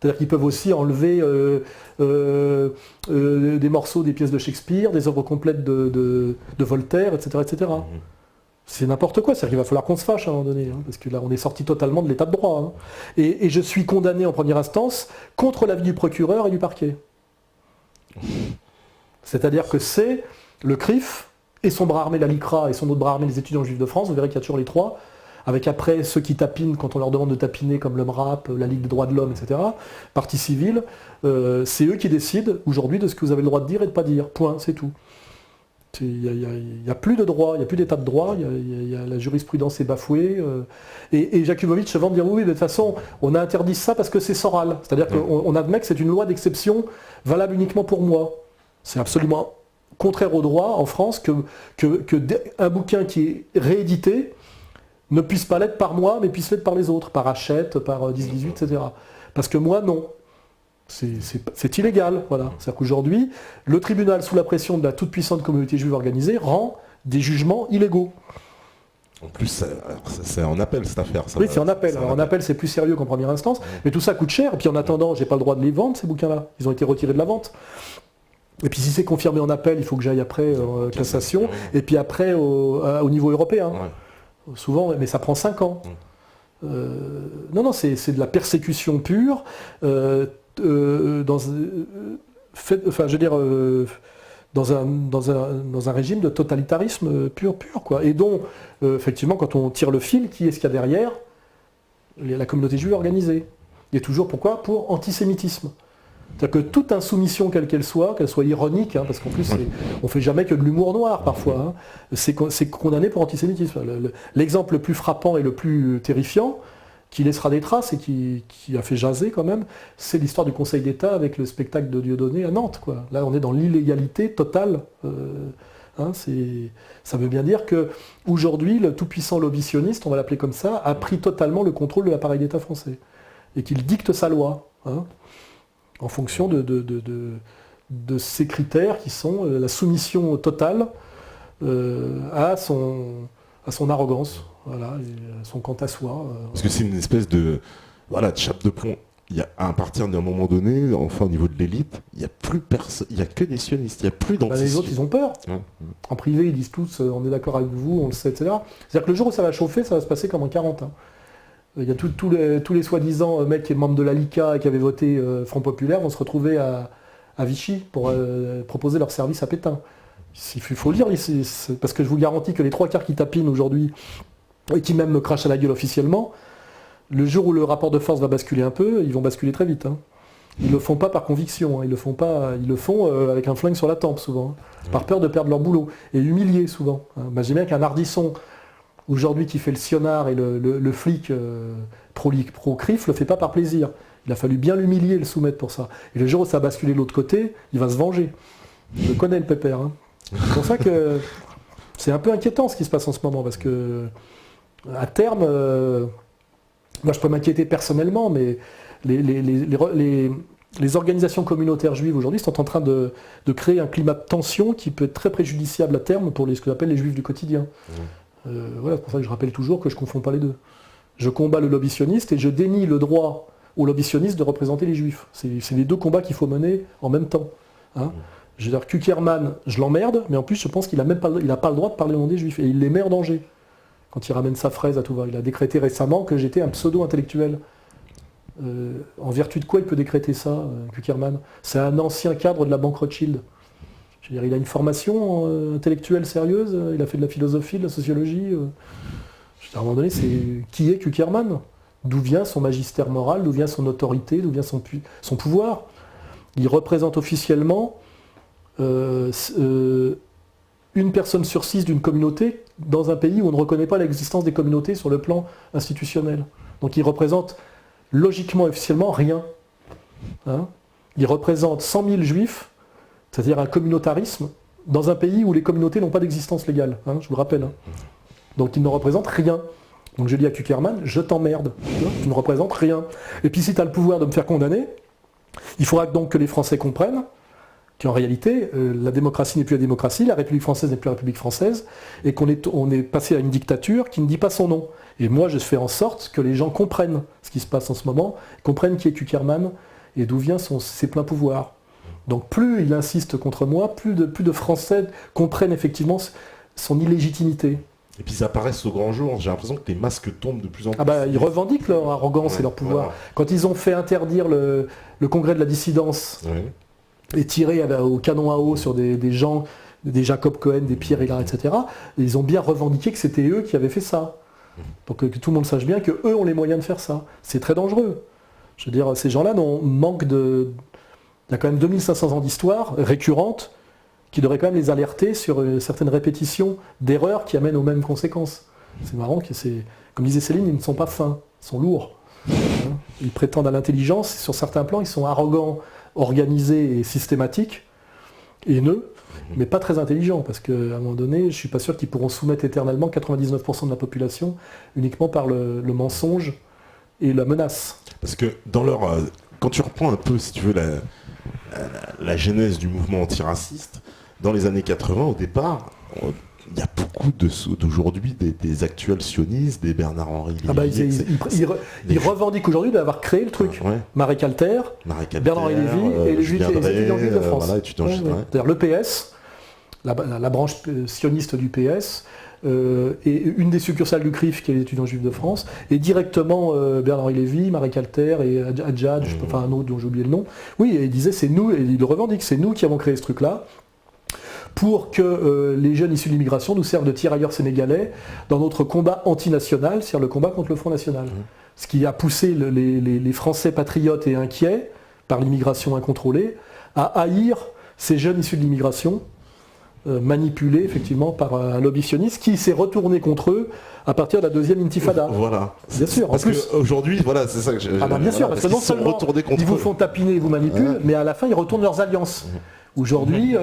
C'est-à-dire qu'ils peuvent aussi enlever des morceaux des pièces de Shakespeare, des œuvres complètes de Voltaire, etc. etc. C'est n'importe quoi, c'est-à-dire qu'il va falloir qu'on se fâche à un moment donné, parce que là on est sorti totalement de l'état de droit. Et je suis condamné en première instance contre l'avis du procureur et du parquet. C'est-à-dire que c'est le CRIF et son bras armé, la LICRA, et son autre bras armé, les étudiants juifs de France, vous verrez qu'il y a toujours les trois, avec après ceux qui tapinent quand on leur demande de tapiner, comme le MRAP, la Ligue des droits de l'homme, etc., partie civile, c'est eux qui décident aujourd'hui de ce que vous avez le droit de dire et de ne pas dire. Point, c'est tout. Il n'y a plus de droit, il n'y a plus d'état de droit, la jurisprudence est bafouée. Et Jakubowicz se vante de dire oui, mais de toute façon, on a interdit ça parce que c'est Soral. C'est-à-dire qu'on admet que c'est une loi d'exception valable uniquement pour moi. C'est absolument contraire au droit en France qu'un bouquin qui est réédité ne puisse pas l'être par moi, mais puisse l'être par les autres, par Hachette, par 10-18, etc. Parce que moi, non. C'est illégal, voilà. C'est-à-dire qu'aujourd'hui, le tribunal, sous la pression de la toute-puissante communauté juive organisée, rend des jugements illégaux. En plus, c'est en appel cette affaire. Oui, c'est en appel. Alors, en appel, c'est plus sérieux qu'en première instance, mais tout ça coûte cher. Et puis en attendant, j'ai pas le droit de les vendre, ces bouquins-là. Ils ont été retirés de la vente. Et puis si c'est confirmé en appel, il faut que j'aille après cassation, et puis après au niveau européen. Ouais. Souvent, mais ça prend 5 ans. Non, c'est de la persécution pure. Dans un régime de totalitarisme pur, quoi. Et dont, effectivement, quand on tire le fil, qui est-ce qu'il y a derrière? La communauté juive organisée. Et toujours pourquoi? Pour antisémitisme. C'est-à-dire que toute insoumission, quelle qu'elle soit ironique, parce qu'en plus, on ne fait jamais que de l'humour noir parfois, c'est condamné pour antisémitisme. L'exemple le plus frappant et le plus terrifiant, qui laissera des traces et qui a fait jaser quand même, c'est l'histoire du Conseil d'État avec le spectacle de Dieudonné à Nantes, quoi. Là, on est dans l'illégalité totale. Ça veut bien dire qu'aujourd'hui, le tout-puissant lobby sioniste, on va l'appeler comme ça, a pris totalement le contrôle de l'appareil d'État français. Et qu'il dicte sa loi, en fonction de ces critères qui sont la soumission totale à son arrogance. Voilà, son quant à soi. Parce que c'est une espèce de chape de plomb. À partir d'un moment donné, enfin au niveau de l'élite, il n'y a plus personne, il n'y a que des sionistes, il n'y a plus d'antisionistes. Les autres, ils ont peur. En privé, ils disent tous, on est d'accord avec vous, on le sait, etc. C'est-à-dire que le jour où ça va chauffer, ça va se passer comme en 40. Il y a tous les soi-disant mecs qui est membres de l'ALICA et qui avaient voté Front Populaire vont se retrouver à Vichy pour proposer leur service à Pétain. Il faut lire, parce que je vous garantis que les 3/4 qui tapinent aujourd'hui, et qui même me crachent à la gueule officiellement, le jour où le rapport de force va basculer un peu, ils vont basculer très vite. Ils ne le font pas par conviction, ils le font avec un flingue sur la tempe souvent, par peur de perdre leur boulot, et humiliés souvent. Imaginez bien qu'un Ardisson, aujourd'hui qui fait le sionnard et le flic pro-CRIF, le fait pas par plaisir. Il a fallu bien l'humilier et le soumettre pour ça. Et le jour où ça a basculé de l'autre côté, il va se venger. Je le connais le pépère. C'est pour ça que c'est un peu inquiétant ce qui se passe en ce moment, parce que à terme, moi je peux m'inquiéter personnellement, mais les organisations communautaires juives aujourd'hui sont en train de créer un climat de tension qui peut être très préjudiciable à terme pour ce que j'appelle les juifs du quotidien. Voilà, c'est pour ça que je rappelle toujours que je ne confonds pas les deux. Je combats le lobby sioniste et je dénie le droit aux lobby sionistes de représenter les juifs. C'est les deux combats qu'il faut mener en même temps. Je veux dire, Kuckerman, je l'emmerde, mais en plus je pense qu'il n'a pas le droit de parler au nom des juifs, et il les met en danger. Quand il ramène sa fraise à tout va. Il a décrété récemment que j'étais un pseudo-intellectuel. En vertu de quoi il peut décréter ça, Kuckerman? C'est un ancien cadre de la banque Rothschild. Je veux dire, il a une formation intellectuelle sérieuse, il a fait de la philosophie, de la sociologie. À un moment donné, qui est Kuckerman? D'où vient son magistère moral? D'où vient son autorité? D'où vient son pouvoir? Il représente officiellement une personne sur 6 d'une communauté dans un pays où on ne reconnaît pas l'existence des communautés sur le plan institutionnel. Donc il représente logiquement, officiellement, rien. Il représente 100 000 juifs, c'est-à-dire un communautarisme, dans un pays où les communautés n'ont pas d'existence légale, je vous le rappelle. Donc il ne représente rien. Donc je dis à Kuckerman, je t'emmerde, tu ne représentes rien. Et puis si tu as le pouvoir de me faire condamner, il faudra donc que les Français comprennent qu'en réalité, la démocratie n'est plus la démocratie, la République française n'est plus la République française, et qu'on est passé à une dictature qui ne dit pas son nom. Et moi, je fais en sorte que les gens comprennent ce qui se passe en ce moment, comprennent qui est Kuckerman et d'où vient ses pleins pouvoirs. Donc plus il insiste contre moi, plus de Français comprennent effectivement son illégitimité. Et puis ils apparaissent au grand jour, j'ai l'impression que les masques tombent de plus en plus. Ils revendiquent leur arrogance et leur pouvoir. Voilà. Quand ils ont fait interdire le congrès de la dissidence et tirer au canon à eau sur des gens, des Jacob Cohen, des Pierre Hillard, etc., ils ont bien revendiqué que c'était eux qui avaient fait ça. Donc que tout le monde sache bien qu'eux ont les moyens de faire ça. C'est très dangereux. Je veux dire, ces gens-là manquent de... Il y a quand même 2500 ans d'histoire récurrente qui devrait quand même les alerter sur certaines répétitions d'erreurs qui amènent aux mêmes conséquences. C'est marrant que comme disait Céline, ils ne sont pas fins, ils sont lourds. Ils prétendent à l'intelligence, sur certains plans, ils sont arrogants, organisés et systématiques, haineux, mais pas très intelligents, parce qu'à un moment donné, je ne suis pas sûr qu'ils pourront soumettre éternellement 99% de la population uniquement par le mensonge et la menace. Parce que dans quand tu reprends un peu, si tu veux, la genèse du mouvement antiraciste, dans les années 80, au départ, il y a beaucoup d'aujourd'hui des actuels sionistes, des Bernard-Henri Lévy. Ils revendiquent aujourd'hui d'avoir créé le truc. Marek Calter, Bernard-Henri Lévy et les étudiants juifs de France. C'est-à-dire le PS, la branche sioniste du PS, et une des succursales du CRIF, qui est les étudiants juifs de France, et directement Bernard-Henri Lévy, Marek Calter et Adjad, un autre dont j'ai oublié le nom. Oui, et ils disaient, c'est nous, et ils le revendiquent, c'est nous qui avons créé ce truc-là, pour que les jeunes issus de l'immigration nous servent de tirailleurs sénégalais dans notre combat antinational, c'est-à-dire le combat contre le Front National. Ce qui a poussé les Français patriotes et inquiets par l'immigration incontrôlée à haïr ces jeunes issus de l'immigration, manipulés effectivement par un lobby sioniste qui s'est retourné contre eux à partir de la deuxième intifada. Voilà. Bien sûr. Parce qu'aujourd'hui, voilà, c'est ça que bien sûr, parce que non seulement ils vous font tapiner, ils vous manipulent, mais à la fin ils retournent leurs alliances. Aujourd'hui,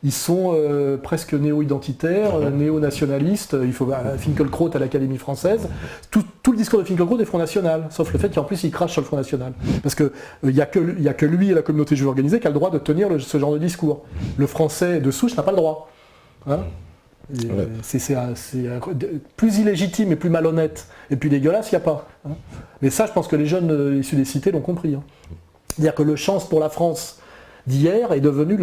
ils sont presque néo-identitaires, néo-nationalistes. Il faut Finkielkraut à l'Académie française. Tout le discours de Finkielkraut est Front National, sauf le fait qu'en plus il crache sur le Front National. Parce qu'il n'y a que lui et la communauté juive organisée qui a le droit de tenir ce genre de discours. Le français de souche n'a pas le droit. C'est plus illégitime et plus malhonnête et plus dégueulasse, il n'y a pas. Mais ça, je pense que les jeunes issus des cités l'ont compris. C'est-à-dire que le chance pour la France d'hier est devenu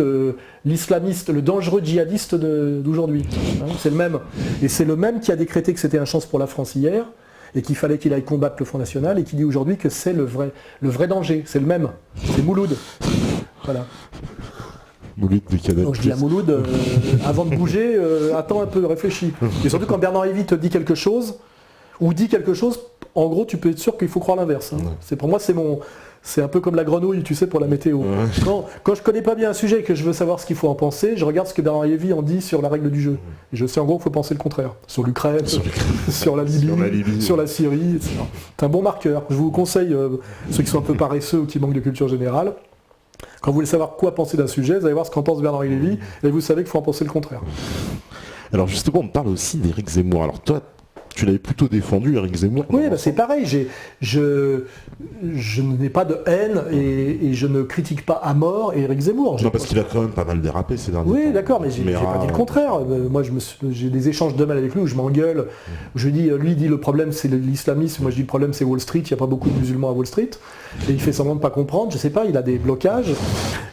l'islamiste, le dangereux djihadiste d'aujourd'hui. C'est le même. Et c'est le même qui a décrété que c'était un chance pour la France hier, et qu'il fallait qu'il aille combattre le Front National, et qui dit aujourd'hui que c'est le vrai danger. C'est le même. C'est Mouloud. Voilà. Mouloud du Canada. Donc je dis à Mouloud, avant de bouger, attends un peu, réfléchis. Et surtout quand Bernard Lévy te dit quelque chose, ou dit quelque chose, en gros tu peux être sûr qu'il faut croire l'inverse. Pour moi c'est un peu comme la grenouille, tu sais, pour la météo. Quand je connais pas bien un sujet et que je veux savoir ce qu'il faut en penser, je regarde ce que Bernard Lévy en dit sur la règle du jeu. Et je sais en gros qu'il faut penser le contraire. Sur l'Ukraine, sur la Libye, sur la Syrie, etc. C'est un bon marqueur. Je vous conseille, ceux qui sont un peu paresseux ou qui manquent de culture générale, quand vous voulez savoir quoi penser d'un sujet, vous allez voir ce qu'en pense Bernard Lévy, et vous savez qu'il faut en penser le contraire. Alors justement, on me parle aussi d'Éric Zemmour. Alors toi, tu l'avais plutôt défendu, Éric Zemmour. Oui, c'est pareil. Je n'ai pas de haine et je ne critique pas à mort Éric Zemmour. Non, parce qu'il a quand même pas mal dérapé ces derniers temps. Oui, d'accord, mais j'ai pas dit le contraire. Moi, j'ai des échanges de mal avec lui où je m'engueule. Je dis, lui dit le problème c'est l'islamisme. Moi, je dis le problème c'est Wall Street. Il n'y a pas beaucoup de musulmans à Wall Street. Et il fait semblant de ne pas comprendre. Je sais pas, il a des blocages.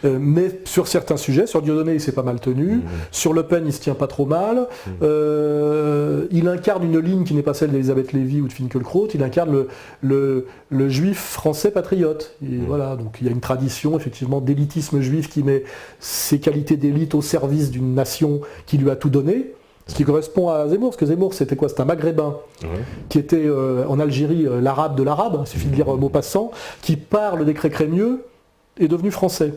Mais sur certains sujets, sur Dieudonné, il s'est pas mal tenu. Sur Le Pen, il se tient pas trop mal. Il incarne une ligne qui n'est pas celle d'Elisabeth Lévy ou de Finkielkraut, il incarne le juif français patriote. Et voilà, donc il y a une tradition effectivement d'élitisme juif qui met ses qualités d'élite au service d'une nation qui lui a tout donné, ce qui correspond à Zemmour, parce que Zemmour c'était quoi? C'est un maghrébin qui était en Algérie l'arabe de l'arabe, il suffit de lire Maupassant, qui par le décret Crémieux est devenu français.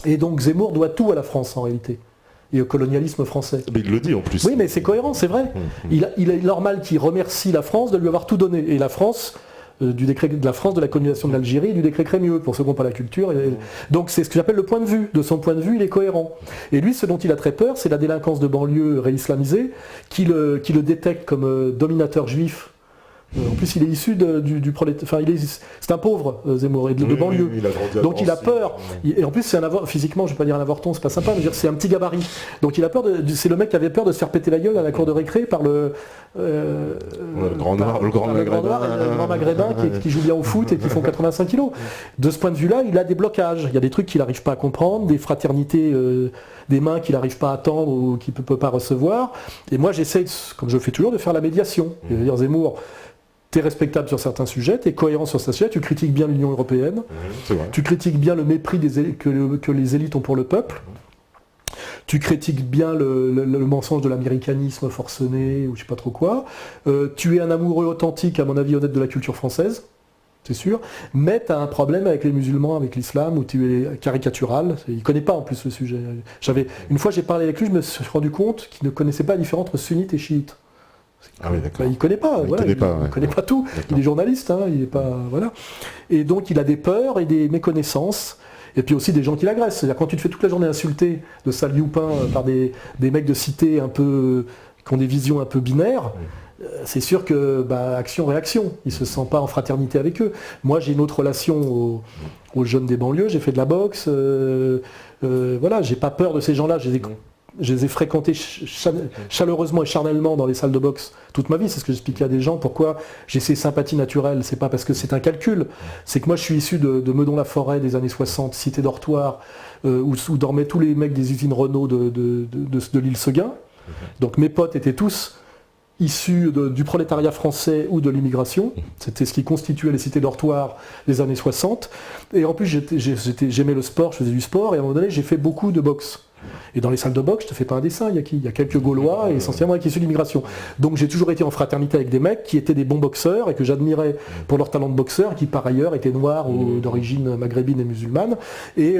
Et donc Zemmour doit tout à la France en réalité. Et au colonialisme français. Mais il le dit en plus. Oui, mais c'est cohérent, c'est vrai. Il est normal qu'il remercie la France de lui avoir tout donné. Et la France, de la colonisation de l'Algérie et du décret Crémieux, pour ceux qui n'ont pas la culture. Donc c'est ce que j'appelle le point de vue. De son point de vue, il est cohérent. Et lui, ce dont il a très peur, c'est la délinquance de banlieue réislamisée, qui le détecte comme dominateur juif En plus, il est issu du prolétariat. Enfin, c'est un pauvre, Zemmour, de banlieue. Il a grandi à Donc il a Drancy. peur. Et en plus, c'est physiquement, je vais pas dire un avorton, c'est pas sympa, mais je veux dire, c'est un petit gabarit. Donc il a peur c'est le mec qui avait peur de se faire péter la gueule à la cour de récré par le grand noir, le grand maghrébin. le grand maghrébin qui joue bien au foot et qui font 85 kilos. De ce point de vue-là, il a des blocages. Il y a des trucs qu'il n'arrive pas à comprendre, des fraternités, des mains qu'il n'arrive pas à attendre ou qu'il ne peut pas recevoir. Et moi, j'essaye, comme je le fais toujours, de faire la médiation. Je veux dire, Zemmour, tu es respectable sur certains sujets, tu es cohérent sur certains sujets, tu critiques bien l'Union européenne, C'est vrai. tu critiques bien le mépris que les élites ont pour le peuple, tu critiques bien le mensonge de l'américanisme forcené ou je sais pas trop quoi, tu es un amoureux authentique, à mon avis honnête, de la culture française, c'est sûr, mais tu as un problème avec les musulmans, avec l'islam, où tu es caricatural, il ne connaît pas en plus le sujet. Une fois j'ai parlé avec lui, je me suis rendu compte qu'il ne connaissait pas la différence entre sunnites et chiites. Ah oui, d'accord. Il ne connaît pas, il connaît pas tout. Il est journaliste, hein, il est pas, voilà. Et donc il a des peurs et des méconnaissances. Et puis aussi des gens qui l'agressent. C'est-à-dire quand tu te fais toute la journée insulter de sale youpin par des mecs de cité un peu qui ont des visions un peu binaires, c'est sûr que action-réaction. Il ne se sent pas en fraternité avec eux. Moi j'ai une autre relation aux jeunes des banlieues, j'ai fait de la boxe, voilà, j'ai pas peur de ces gens-là. Je les ai fréquentés chaleureusement et charnellement dans les salles de boxe toute ma vie. C'est ce que j'expliquais à des gens. Pourquoi j'ai ces sympathies naturelles. C'est pas parce que c'est un calcul. C'est que moi je suis issu de Meudon-la-Forêt des années 60, cité dortoir, où dormaient tous les mecs des usines Renault de l'île Seguin. Donc mes potes étaient tous issus du prolétariat français ou de l'immigration. C'était ce qui constituait les cités dortoirs des années 60. Et en plus j'aimais le sport, je faisais du sport, et à un moment donné j'ai fait beaucoup de boxe. Et dans les salles de boxe, je te fais pas un dessin, il y a qui ? Il y a quelques Gaulois et essentiellement qui sont issus de l'immigration. Donc j'ai toujours été en fraternité avec des mecs qui étaient des bons boxeurs et que j'admirais pour leur talent de boxeur, qui par ailleurs étaient noirs ou d'origine maghrébine et musulmane. Et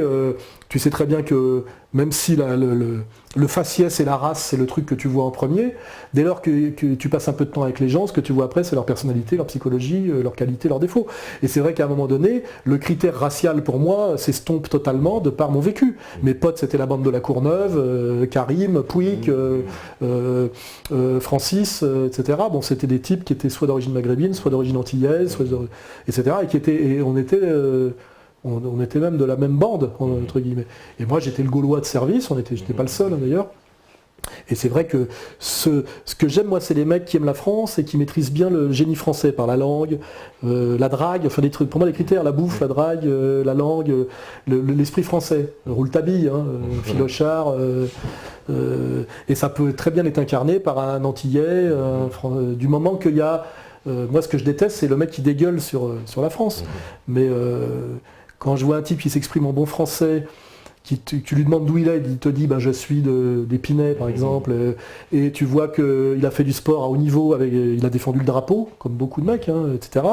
tu sais très bien que même si le faciès et la race, c'est le truc que tu vois en premier, dès lors que tu passes un peu de temps avec les gens, ce que tu vois après, c'est leur personnalité, leur psychologie, leurs qualités, leurs défauts. Et c'est vrai qu'à un moment donné, le critère racial pour moi s'estompe totalement de par mon vécu. Mes potes, c'était la bande de la Courneuve, Karim, Pouic, Francis, etc. Bon, c'était des types qui étaient soit d'origine maghrébine, soit d'origine antillaise, etc. Et on était même de la même bande, entre guillemets. Et moi, j'étais le Gaulois de service, j'étais pas le seul hein, d'ailleurs. Et c'est vrai que ce que j'aime, moi, c'est les mecs qui aiment la France et qui maîtrisent bien le génie français par la langue, la drague, enfin des trucs, pour moi, les critères, la bouffe, la drague, la langue, l'esprit français. Rouletabille, Philochard, et ça peut très bien être incarné par un Antillais, du moment qu'il y a... moi, ce que je déteste, c'est le mec qui dégueule sur la France. Mais quand je vois un type qui s'exprime en bon français, tu lui demandes d'où il est, il te dit je suis d'Épinay par exemple, et tu vois qu'il a fait du sport à haut niveau, il a défendu le drapeau, comme beaucoup de mecs, etc.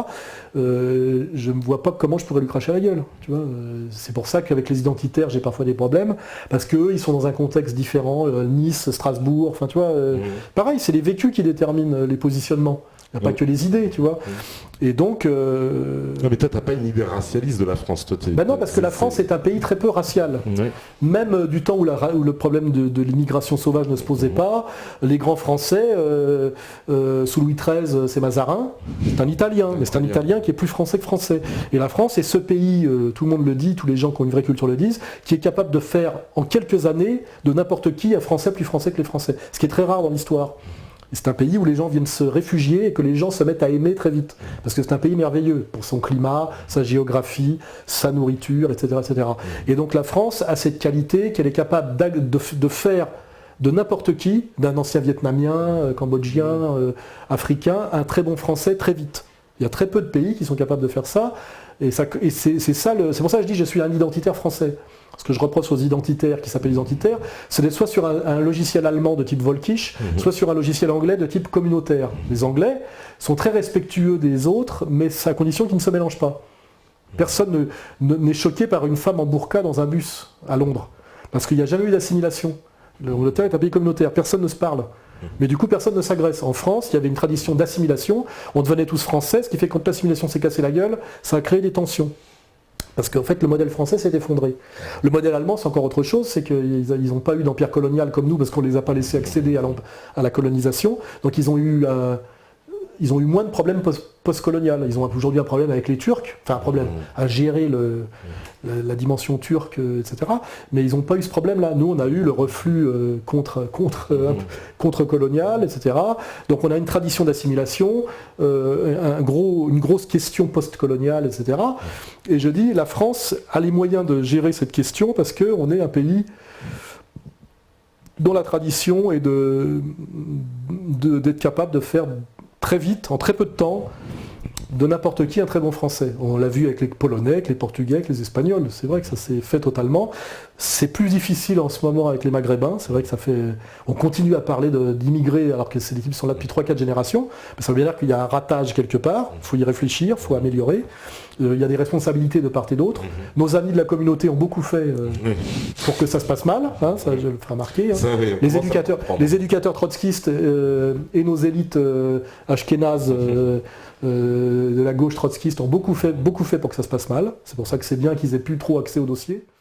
Je ne vois pas comment je pourrais lui cracher à la gueule. Tu vois, c'est pour ça qu'avec les identitaires j'ai parfois des problèmes, parce qu'eux ils sont dans un contexte différent, Nice, Strasbourg, enfin tu vois, pareil, c'est les vécus qui déterminent les positionnements. Il n'y a pas que les idées, tu vois. Et donc... Non, mais toi, t'as pas une idée racialiste de la France, toi. Non, parce que la France est un pays très peu racial. Oui. Même du temps où le problème de l'immigration sauvage ne se posait pas, les grands Français, sous Louis XIII, c'est Mazarin, c'est un Italien, mais c'est un Italien qui est plus français que français. Et la France est ce pays, tout le monde le dit, tous les gens qui ont une vraie culture le disent, qui est capable de faire en quelques années de n'importe qui un Français plus français que les Français. Ce qui est très rare dans l'histoire. C'est un pays où les gens viennent se réfugier et que les gens se mettent à aimer très vite. Parce que c'est un pays merveilleux pour son climat, sa géographie, sa nourriture, etc. etc. Et donc la France a cette qualité qu'elle est capable de faire de n'importe qui, d'un ancien Vietnamien, Cambodgien, Africain, un très bon Français très vite. Il y a très peu de pays qui sont capables de faire ça. Et c'est pour ça que je dis je suis un identitaire français. Ce que je reproche aux identitaires qui s'appellent identitaires, c'est d'être soit sur un logiciel allemand de type Volkisch, soit sur un logiciel anglais de type communautaire. Les Anglais sont très respectueux des autres, mais c'est à condition qu'ils ne se mélangent pas. Personne n'est choqué par une femme en burqa dans un bus à Londres, parce qu'il n'y a jamais eu d'assimilation. L'Angleterre est un pays communautaire, personne ne se parle. Mais du coup, personne ne s'agresse. En France, il y avait une tradition d'assimilation, on devenait tous français, ce qui fait que quand l'assimilation s'est cassée la gueule, ça a créé des tensions. Parce qu'en fait, le modèle français s'est effondré. Le modèle allemand, c'est encore autre chose, c'est qu'ils n'ont pas eu d'empire colonial comme nous, parce qu'on ne les a pas laissés accéder à la colonisation. Donc ils ont ils ont eu moins de problèmes post-colonial. Ils ont aujourd'hui un problème avec les Turcs, enfin un problème à gérer la dimension turque, etc. Mais ils n'ont pas eu ce problème-là. Nous, on a eu le reflux contre-colonial, etc. Donc on a une tradition d'assimilation, une grosse question post-coloniale, etc. Et je dis, la France a les moyens de gérer cette question parce qu'on est un pays dont la tradition est d'être capable de faire très vite, en très peu de temps, de n'importe qui un très bon français. On l'a vu avec les Polonais, avec les Portugais, avec les Espagnols. C'est vrai que ça s'est fait totalement. C'est plus difficile en ce moment avec les Maghrébins. C'est vrai que on continue à parler d'immigrés alors que ces équipes sont là depuis 3-4 générations. Mais ça veut bien dire qu'il y a un ratage quelque part. Il faut y réfléchir, il faut améliorer. Il y a des responsabilités de part et d'autre. Nos amis de la communauté ont beaucoup fait pour que ça se passe mal. Hein, ça, je le ferai remarquer. Hein. Les éducateurs trotskistes et nos élites ashkénazes de la gauche trotskiste ont beaucoup fait pour que ça se passe mal. C'est pour ça que c'est bien qu'ils aient plus trop accès au dossier.